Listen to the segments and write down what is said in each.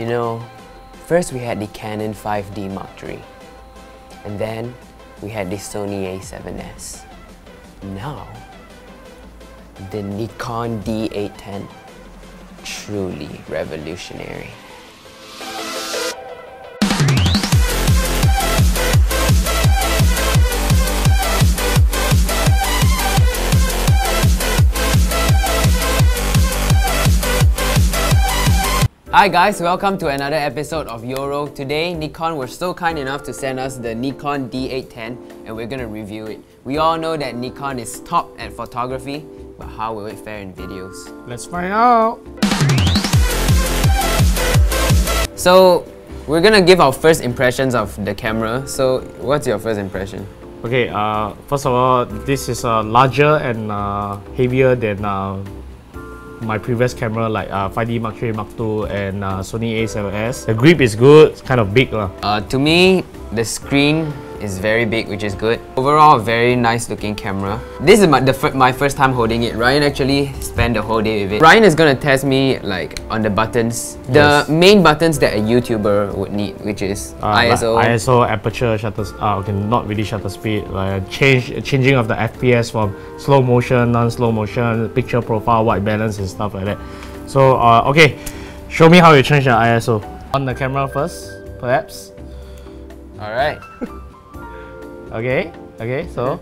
You know, first we had the Canon 5D Mark III, and then we had the Sony A7S. Now, the Nikon D810. Truly revolutionary. Hi guys, welcome to another episode of Yoro. Today, Nikon were so kind enough to send us the Nikon D810 and we're gonna review it. We all know that Nikon is top at photography, but how will it fare in videos? Let's find out! So, we're gonna give our first impressions of the camera. So, what's your first impression? Okay, first of all, this is larger and heavier than my previous camera like 5D Mark III, Mark II and Sony A7S. The grip is good, it's kind of big. To me, the screen is very big, which is good. Overall, a very nice looking camera. This is my first time holding it. Ryan actually spent the whole day with it. Ryan is gonna test me like on the buttons. The main buttons that a YouTuber would need, which is ISO. Like ISO, aperture, shutter, okay, not really shutter speed, like changing of the FPS from slow motion, non-slow motion, picture profile, white balance and stuff like that. So, okay, show me how you change the ISO. On the camera first, perhaps. Alright. Okay, so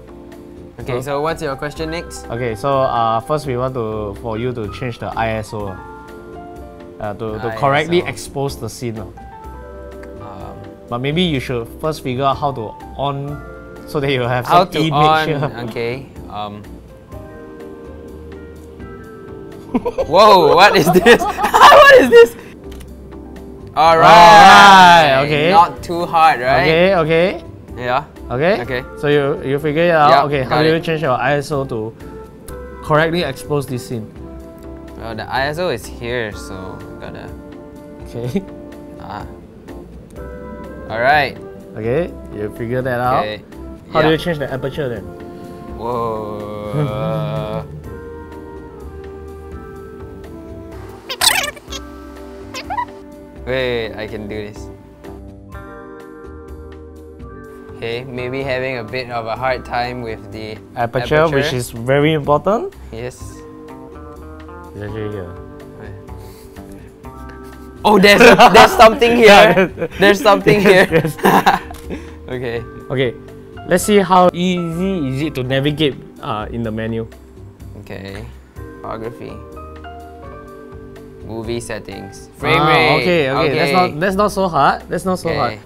what's your question next? Okay, so first we want for you to change the ISO to correctly expose the scene. But maybe you should first figure out how to on so that you have how some to image on. here. Okay. Whoa! What is this? What is this? All right. Okay. Not too hard, right? Okay. Yeah. Okay. So you figure it out. Yeah, okay. How do you change your ISO to correctly expose this scene? Well, the ISO is here, so gotta. Okay. All right. Okay. You figure that out. Okay. How do you change the aperture then? Whoa. Wait, I can do this. Okay, maybe having a bit of a hard time with the aperture, which is very important. Yes. It's actually here. Oh, there's something here. There's something here. Yes. Okay. Okay. Let's see how easy is it to navigate in the menu. Okay. Photography. Movie settings. Frame rate. Okay. That's not so hard. That's not so hard.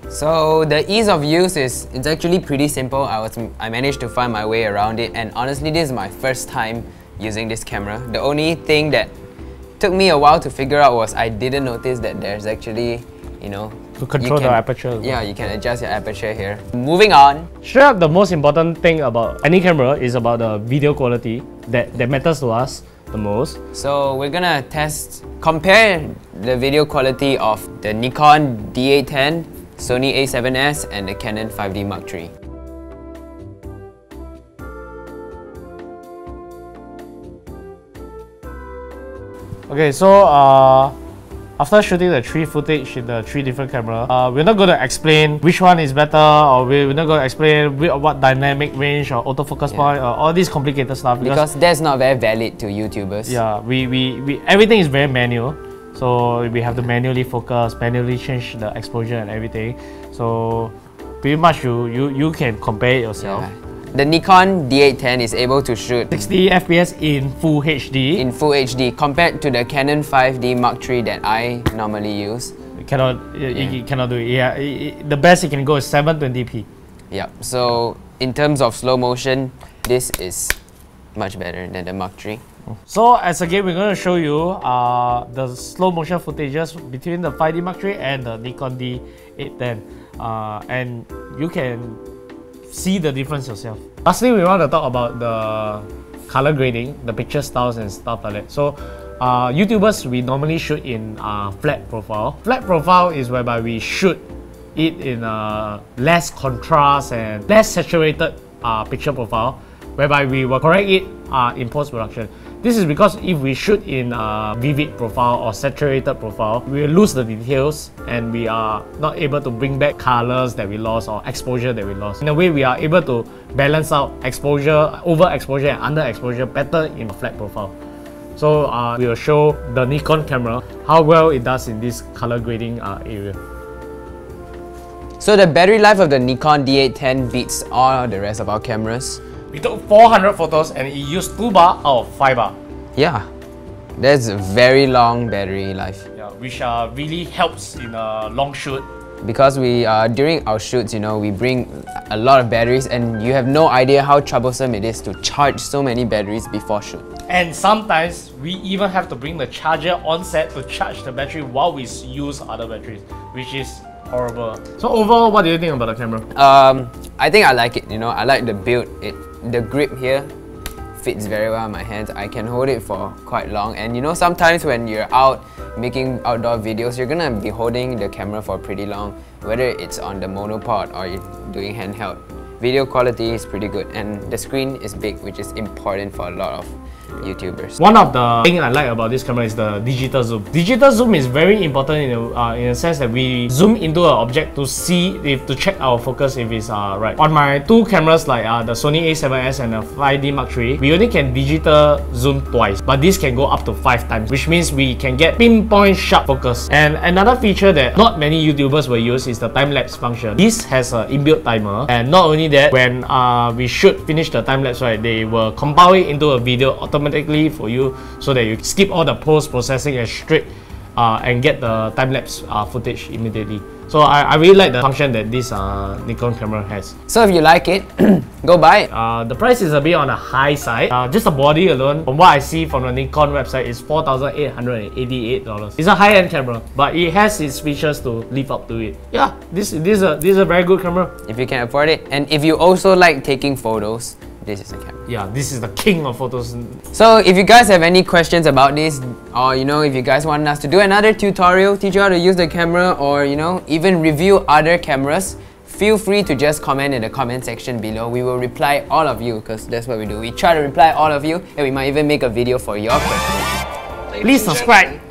So the ease of use it's actually pretty simple. I managed to find my way around it, and honestly this is my first time using this camera. The only thing that took me a while to figure out was I didn't notice that there's actually, to control the aperture. Yeah, you can adjust your aperture here. Moving on. Straight up, the most important thing about any camera is about the video quality that matters to us the most. So we're gonna compare the video quality of the Nikon D810, Sony A7S and the Canon 5D Mark III. Okay, so after shooting the footage in the 3 different cameras, we're not going to explain which one is better, or we're not going to explain what dynamic range or autofocus point or all these complicated stuff because that's not very valid to YouTubers. Yeah, we everything is very manual. So we have to manually focus, manually change the exposure and everything. So pretty much you can compare it yourself. Yeah. The Nikon D810 is able to shoot 60 FPS in Full HD. In Full HD compared to the Canon 5D Mark III that I normally use. You cannot do it. Yeah, the best it can go is 720p. Yeah. So in terms of slow motion, this is much better than the Mark III. So as again, we're going to show you the slow motion footages between the 5D Mark III and the Nikon D810, and you can see the difference yourself. Lastly, we want to talk about the color grading, the picture styles and stuff like that. So YouTubers, we normally shoot in flat profile. Flat profile is whereby we shoot it in less contrast and less saturated picture profile, whereby we will correct it in post-production. This is because if we shoot in a vivid profile or saturated profile, we will lose the details and we are not able to bring back colors that we lost or exposure that we lost. In a way, we are able to balance out exposure, overexposure and underexposure better in a flat profile. So we will show the Nikon camera how well it does in this color grading area. So the battery life of the Nikon D810 beats all the rest of our cameras. We took 400 photos and it used 2 bar out of 5 bar. Yeah, that's a very long battery life. Yeah, which really helps in a long shoot. Because we during our shoots, you know, we bring a lot of batteries and you have no idea how troublesome it is to charge so many batteries before shoot. And sometimes we even have to bring the charger on set to charge the battery while we use other batteries, which is horrible. So overall, what do you think about the camera? I think I like it, you know, I like the build. The grip here fits very well in my hands. I can hold it for quite long, and you know, sometimes when you're out making outdoor videos, you're gonna be holding the camera for pretty long, whether it's on the monopod or you're doing handheld. Video quality is pretty good and the screen is big, which is important for a lot of YouTubers. One of the things I like about this camera is the digital zoom. Digital zoom is very important in a sense that we zoom into an object to see, to check our focus if it's right. On my two cameras like the Sony A7S and the 5D Mark III, we only can digital zoom twice, but this can go up to 5 times, which means we can get pinpoint sharp focus. And another feature that not many YouTubers will use is the time-lapse function. This has an inbuilt timer, and not only that, when we should finish the time-lapse, right, they will compile it into a video automatically for you so that you skip all the post-processing and straight and get the time-lapse footage immediately. So I really like the function that this Nikon camera has. So if you like it, go buy it. The price is a bit on the high side. Just the body alone, from what I see from the Nikon website, is $4,888. It's a high-end camera, but it has its features to live up to it. Yeah, this is a very good camera. If you can afford it, and if you also like taking photos, this is the camera. Yeah, this is the king of photos. So if you guys have any questions about this, or you know, if you guys want us to do another tutorial, teach you how to use the camera, or you know, even review other cameras, feel free to just comment in the comment section below. We will reply all of you, because that's what we do. We try to reply all of you, and we might even make a video for your questions. Please subscribe.